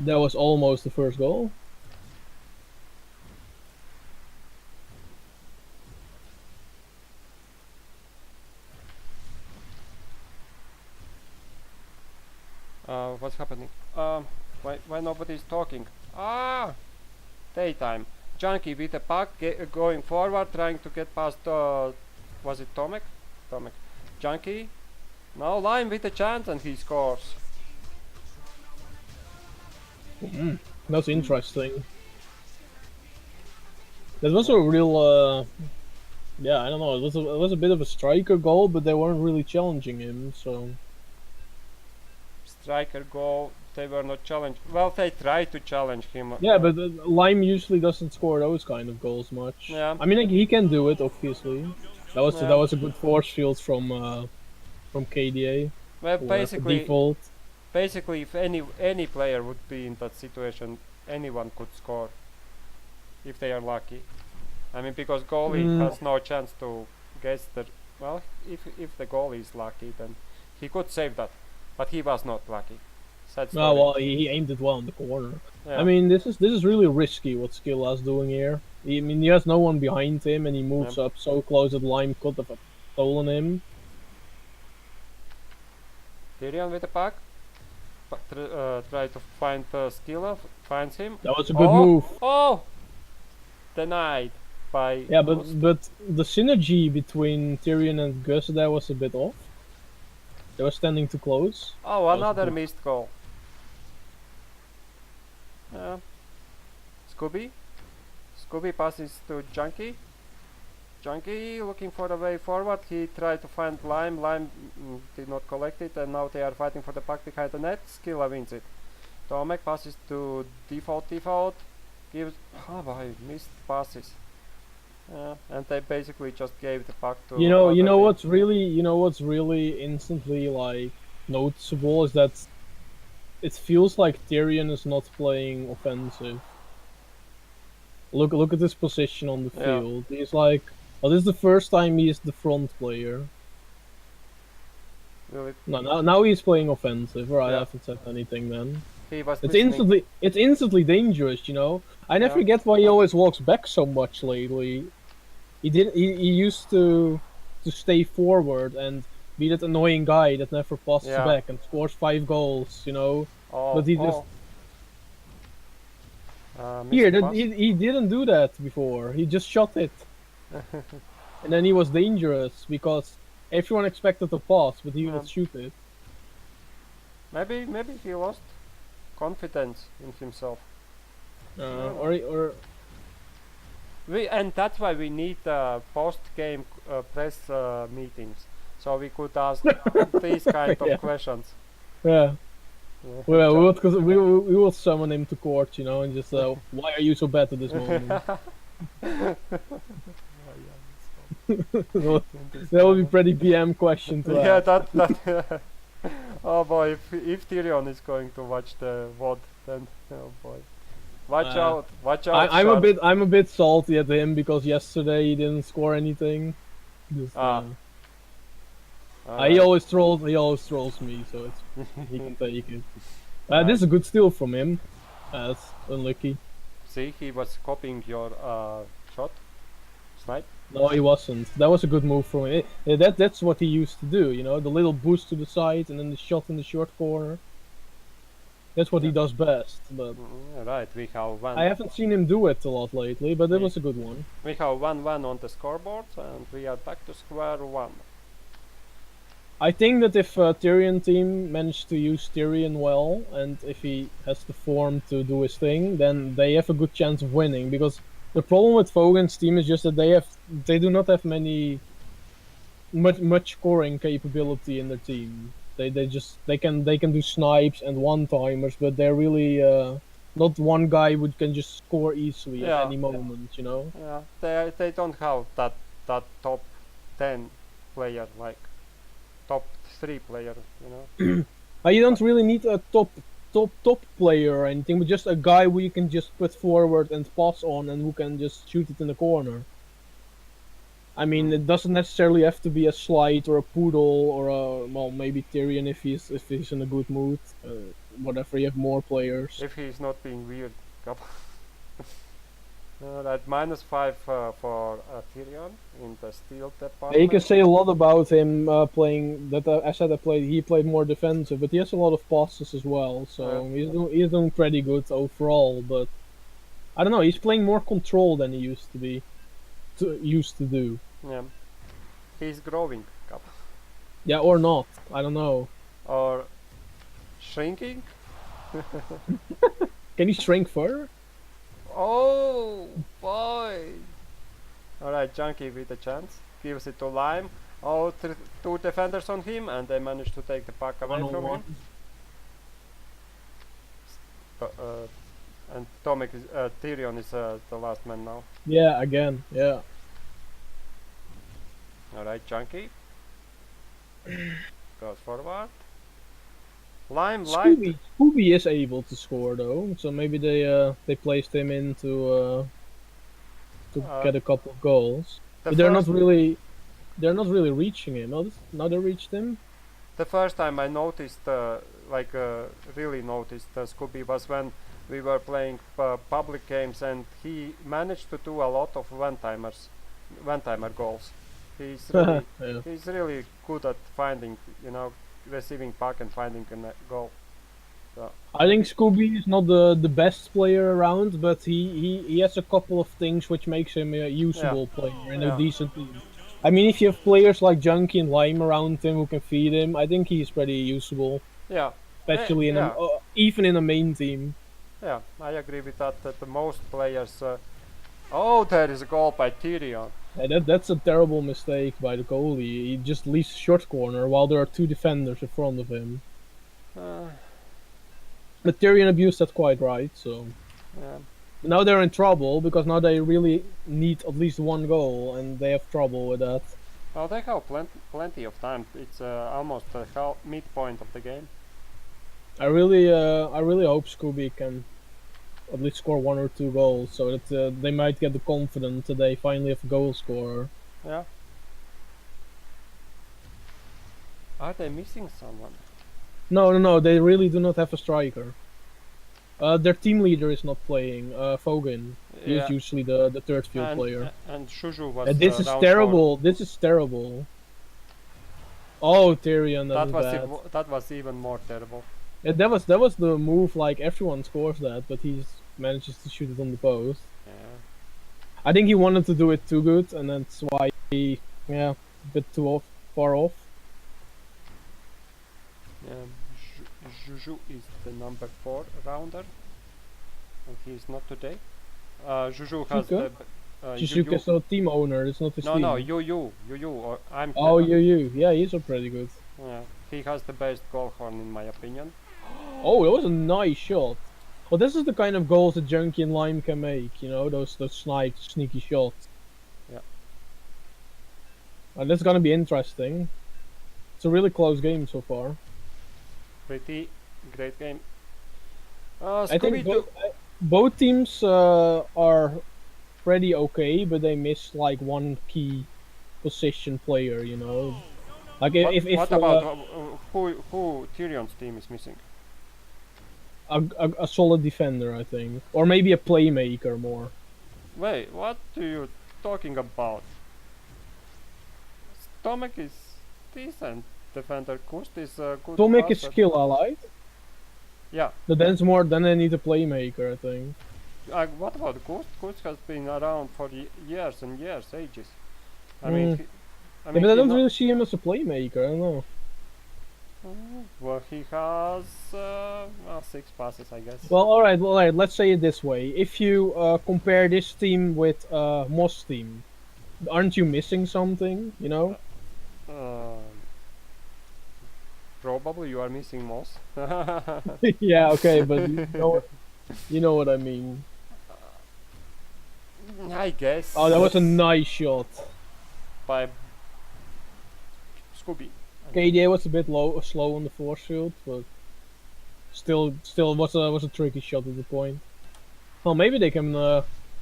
That was almost the first goal. What's happening? Why nobody's talking? Daytime. Junkie with a puck going forward, trying to get past. Was it Tomek? Tomek. Junkie. Now Lime with a chance and he scores. That's interesting. That was a real, yeah, I don't know. It was a bit of a striker goal, but they weren't really challenging him. So Striker goal. They were not challenged. Well, they tried to challenge him. yeah, but Lime usually doesn't score those kind of goals much. Yeah. I mean, like, he can do it, obviously. That Yeah. was a good force field from KDA. Well, Basically, basically, if any player would be in that situation, anyone could score if they are lucky. I mean, because goalie has no chance to guess that. Well, if the goalie is lucky, then he could save that, but he was not lucky. Sad story. oh well, he aimed it well in the corner. Yeah. I mean, this is really risky what Skillas doing here. I mean, he has no one behind him, and he moves up so close that Lime could have stolen him. Tyrion with the puck. Try to find Skilla. Finds him. That was a good move. Oh! Denied by. Yeah, but the synergy between Tyrion and Gus there was a bit off. They were standing too close. Oh, another missed goal. Scooby. Scooby passes to Junkie. Junkie looking for a way forward. He tried to find Lime. Lime did not collect it, and now they are fighting for the puck behind the net. Skilla wins it. Tomek passes to Default. Default gives. Oh boy, missed passes. And they basically just gave the puck to. You know what's really instantly like noticeable is that it feels like Tyrion is not playing offensive. Look at his position on the field. He's like, oh, this is the first time he is the front player. Really? No, now he's playing offensive. Or I haven't said anything then. He was it's instantly dangerous, you know. I never get why he always walks back so much lately. He used to stay forward and be that annoying guy that never passes back and scores 5 goals, you know. But he just he didn't do that before. He just shot it, and then he was dangerous because everyone expected a pass, but he would shoot it. Maybe he lost confidence in himself. And that's why we need post-game press meetings, so we could ask these kind of questions. Yeah. Well, we will summon him to court, you know, and just why are you so bad at this moment? That would be pretty PM question to ask. That. Oh boy, if Tyrion is going to watch the VOD, then oh boy. Watch out! I'm a bit salty at him because yesterday he didn't score anything. Just, he always trolls me, so he can take it. This is a good steal from him. That's unlucky. See, he was copying your shot, snipe. No, he wasn't. That was a good move from him. That's what he used to do, you know, the little boost to the side and then the shot in the short corner. That's what he does best. But right, we have one. I haven't seen him do it a lot lately, but it was a good one. We have 1-1 on the scoreboard, and we are back to square one. I think that if Tyrion team managed to use Tyrion well, and if he has the form to do his thing, then they have a good chance of winning. Because the problem with Vogan's team is just that they do not have much scoring capability in their team. They can do snipes and one-timers, but they're really not one guy who can just score easily at any moment, you know. Yeah, they don't have that top 10 player, like top 3 player, you know. You don't really need a top player or anything, but just a guy who you can just put forward and pass on, and who can just shoot it in the corner. I mean, it doesn't necessarily have to be a Slide or a Poodle or a, well, maybe Tyrion if he's in a good mood. Whatever, you have more players. If he's not being weird. That -5 for Tyrion in the steel Yeah, you can department. say a lot about him playing. That I said he played more defensive, but he has a lot of passes as well. So he's doing pretty good overall. But I don't know, he's playing more control than he used to be, used to do. Yeah, he's growing. Yeah, or not. I don't know. Or shrinking. Can he shrink further? Oh boy! Alright, Junkie with a chance. Gives it to Lime. Oh, two defenders on him, and they manage to take the puck away from him. And Tyrion is the last man now. Yeah, again, yeah. Alright, Junkie. Goes forward. Lime light. Scooby is able to score though, so maybe they placed him in to get a couple of goals. But they're not really reaching him. Now they reached him. The first time I noticed, really noticed Scooby was when we were playing public games, and he managed to do a lot of one-timer goals. He's really, Yeah. he's really good at finding, receiving puck and finding a goal. So. I think Scooby is not the best player around, but he has a couple of things which makes him a usable player in a decent team. I mean, if you have players like Junkie and Lime around him who can feed him, I think he's pretty usable. Yeah. Especially even in a main team. Yeah, I agree with that. That the most players. Oh, there is a goal by Tyrion. Yeah, that's a terrible mistake by the goalie. He just leaves a short corner while there are two defenders in front of him. But Tyrion abused that quite right, so... Yeah. Now they're in trouble, because now they really need at least one goal, and they have trouble with that. Well, they have plenty of time. It's almost the midpoint of the game. I really hope Scooby can at least score 1 or 2 goals, so that they might get the confidence that they finally have a goal scorer. Yeah. Are they missing someone? No, they really do not have a striker. Their team leader is not playing, Fogin. He is usually the third field player. And Juju was this is terrible, this is terrible. Oh, Tyrion, that was even more terrible. Yeah, that was the move, like everyone scores that, but he manages to shoot it on the post. Yeah. I think he wanted to do it too good, and that's why he, a bit too far off. Juju is the number 4 rounder, and he is not today. Juju has the... Juju is not a team owner, it's not his team. No, you, or I'm... Oh, you. Yeah, he's a pretty good. Yeah, he has the best goal horn in my opinion. Oh, that was a nice shot. Well, this is the kind of goals that Junkie and Lime can make, those sneaky shots. Yeah. And that's gonna be interesting. It's a really close game so far. Pretty great game. I think both teams are pretty okay, but they miss like one key position player, Like what about who Tyrion's team is missing? A solid defender, I think, or maybe a playmaker more. Wait, what are you talking about? Tomek is decent defender. Kunst is a good. Tomek is skill allied. Yeah. But then they need a playmaker, I think. What about Kunst? Kunst has been around for years and years, ages. I mean, but I don't really see him as a playmaker. I don't know. Well, he has 6 passes, I guess. Well, all right. Let's say it this way: if you compare this team with Moss' team, aren't you missing something? Probably you are missing Moss. Yeah, okay, but you know what I mean. I guess. Oh, that was a nice shot by Scooby. KDA was a bit slow on the force field, but still was a tricky shot at the point. Well, maybe they can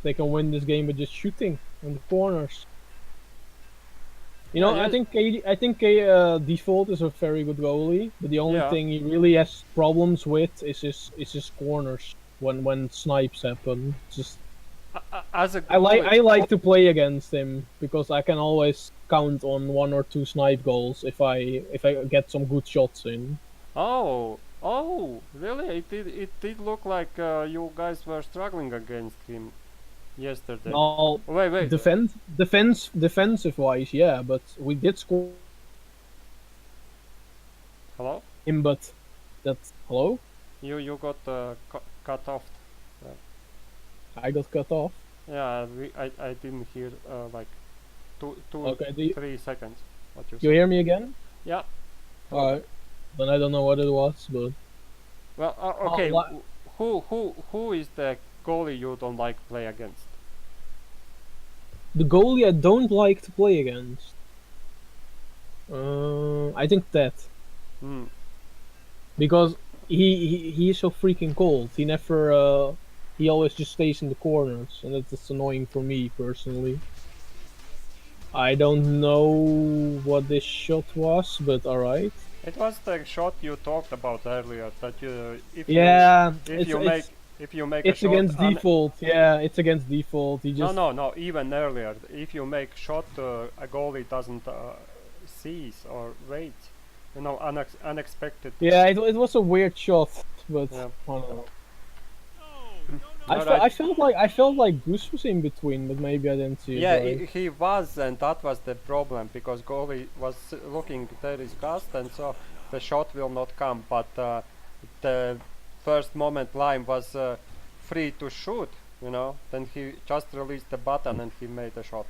win this game with just shooting in the corners. You know, Yeah, I think Default is a very good goalie, but the only yeah. thing he really has problems with is his corners when snipes happen. Just As a goalie. I like to play against him because I can always count on one or two snipe goals if I get some good shots in. Oh, really? It did look like you guys were struggling against him yesterday. Well, Wait. defensive wise, yeah, but we did score Hello? him. But that's hello. You got cut off. Uh, I got cut off. yeah, I didn't hear like two Okay, 3 seconds. What you you said? hear me again? Yeah. Alright, then I don't know what it was, but Well, oh, okay. Who is the goalie you don't like to play against? the goalie I don't like to play against. I think that Hmm. because he is so freaking cold. He always just stays in the corners, and that's annoying for me personally. I don't know what this shot was, but all right. It was the shot you talked about earlier. That you, Yeah, if you make if you make a it's shot against default. Yeah, it's against default. He no just no no even earlier. If you make shot, a goalie doesn't seize or wait. You know, unexpected. yeah, it was a weird shot, but Yeah. I don't know. Alright. I felt like Goose was in between, but maybe I didn't see it Yeah, right. he was, and that was the problem because goalie was looking very disgusted, and so the shot will not come. But the first moment Lime was free to shoot, you know. Then he just released the button and he made a shot,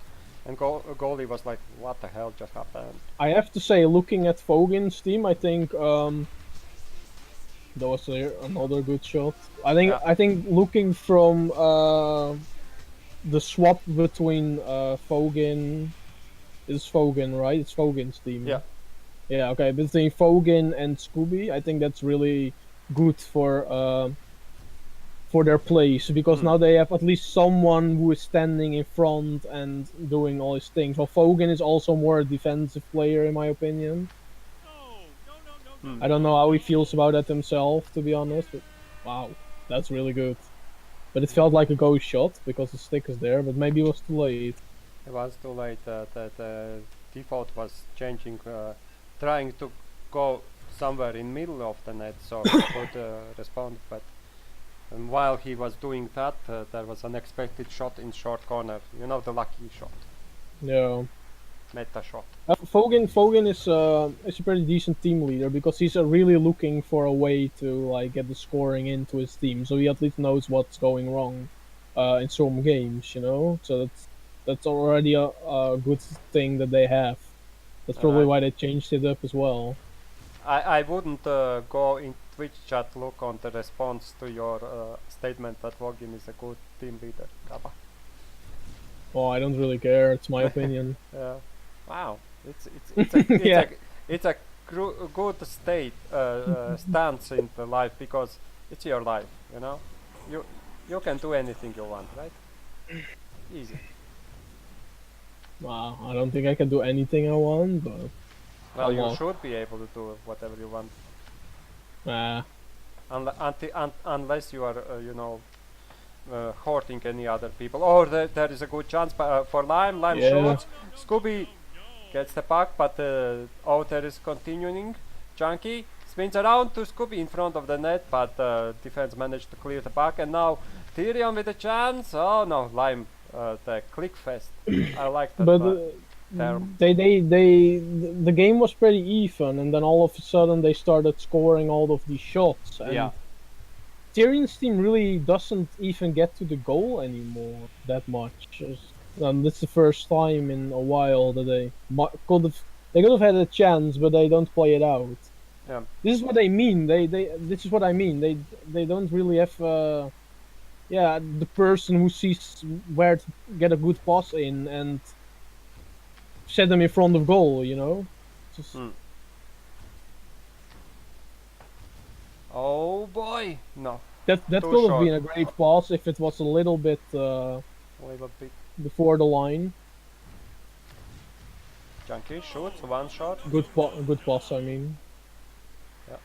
and goalie was like, "What the hell just happened?" I have to say, looking at Vogin's team, I think that was another good shot. Yeah, I think looking from the swap between Vogin is Vogin, right? It's Vogin's yeah. team. Yeah, okay. Between Vogin and Scooby, I think that's really good for their place because Mm. now they have at least someone who is standing in front and doing all these things. Well, Vogin is also more a defensive player in my opinion. Mm. I don't know how he feels about that himself, to be honest. But wow, that's really good. But it felt like a ghost shot because the stick is there, but maybe it was too late. It was too late. The default was changing, trying to go somewhere in middle of the net so he could respond. But while he was doing that, there was an unexpected shot in short corner. You know, the lucky shot, Yeah. meta shot. Fogin is a pretty decent team leader because he's really looking for a way to like get the scoring into his team, so he at least knows what's going wrong in some games, you know. So that's already a good thing that they have. That's probably Alright. why they changed it up as well. I wouldn't go in Twitch chat look on the response to your statement that Vogin is a good team leader. Kaba. Oh, I don't really care. It's my opinion. Yeah. Wow. It's Yeah. it's a good stance in the life because it's your life. You know, you you can do anything you want, right? Easy. Wow, I don't think I can do anything I want, but Well, you well, should be able to do whatever you want, uh, unless you are, hurting any other people. Or there is a good chance for Lime. Lime yeah. shoots. Scooby gets the puck, but there is continuing. Junkie spins around to Scooby in front of the net, but defense managed to clear the puck. And now Tyrion with a chance. Oh no, Lime, the click fest. I like that But term. the game was pretty even, and then all of a sudden they started scoring all of these shots, and Yeah. Tyrion's team really doesn't even get to the goal anymore that much. This is the first time in a while that they could have had a chance, but they don't play it out. Yeah. This is what I mean. This is what I mean. They don't really have the person who sees where to get a good pass in and set them in front of goal. You know. Just, Mm. Oh boy, no, that too could have short. been a great pass if it was a little bit A little bit. before the line. Junkie shoots one shot. Good pass, I mean. Yeah.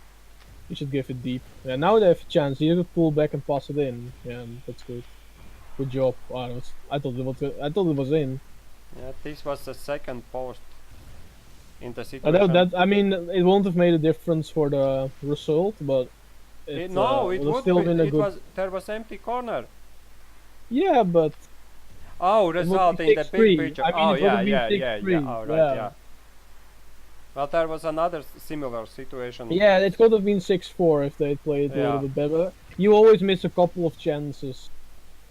You should give it deep. Yeah, now they have a chance. You could pull back and pass it in. Yeah, that's good. Good job. I thought it was in. Yeah, this was the second post in the situation. I mean, it won't have made a difference for the result, but No, it would have would still be. been a It good. was there was empty corner. Yeah, but Oh, it would result be in the 6-3. big picture. I mean, Oh it would yeah, have been yeah, yeah, 6-3. yeah. Oh right, yeah. Well, there was another similar situation. Yeah, it could have been 6-4 if they played a little bit better. You always miss a couple of chances,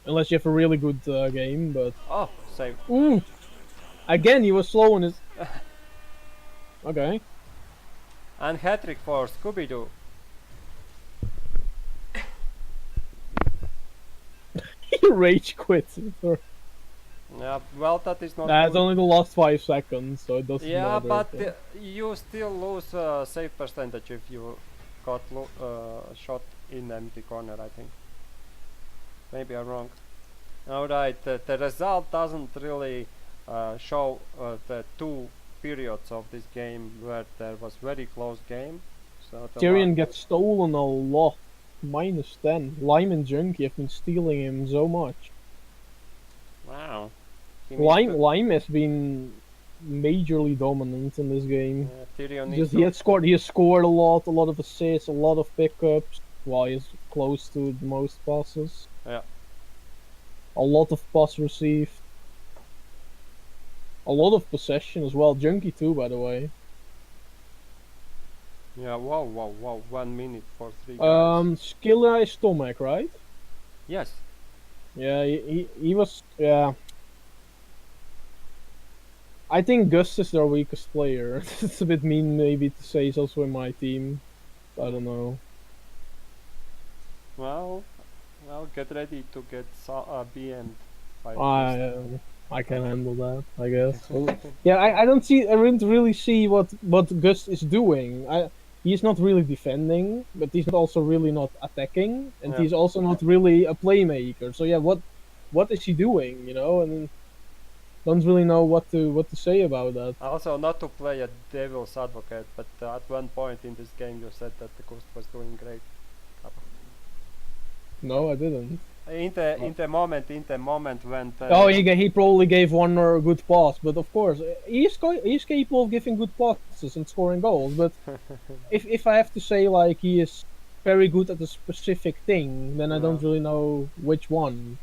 unless you have a really good game. But oh, save. ooh, again he was slow in his. Okay. And hat-trick for Scooby-Doo. He rage quit. Yeah, well, that is not It's good. only the last 5 seconds, so it doesn't Yeah, matter. but you still lose save percentage if you got shot in empty corner, I think. Maybe I'm wrong. Alright, the result doesn't really show the two periods of this game where there was very close game. So Tyrion gets stolen a lot. -10. Lime and Junkie have been stealing him so much. Wow. Lime has been majorly dominant in this game. Tyrion He has scored a lot of assists, a lot of pickups, while he's close to the most passes. Yeah. A lot of pass received. A lot of possession as well. Junkie too, by the way. Yeah, wow, 1 minute for 3 guys. Skilla is Tomek, right? Yes. Yeah, he was, yeah. I think Gus is their weakest player. It's a bit mean maybe to say he's also in my team. I don't know. Well, get ready to get BM'd by I can handle that, I guess. Yeah, I didn't really see what Gus is doing. He's not really defending, but he's also really not attacking, and Yeah. he's also not really a playmaker. So yeah, what is he doing? You know, and don't really know what to say about that. Also, not to play a devil's advocate, but at one point in this game you said that the Ghost was doing great. No, I didn't. In the moment when the Oh, he probably gave one or a good pass, but of course he's capable of giving good passes and scoring goals. But if I have to say like he is very good at a specific thing, then I don't really know which one.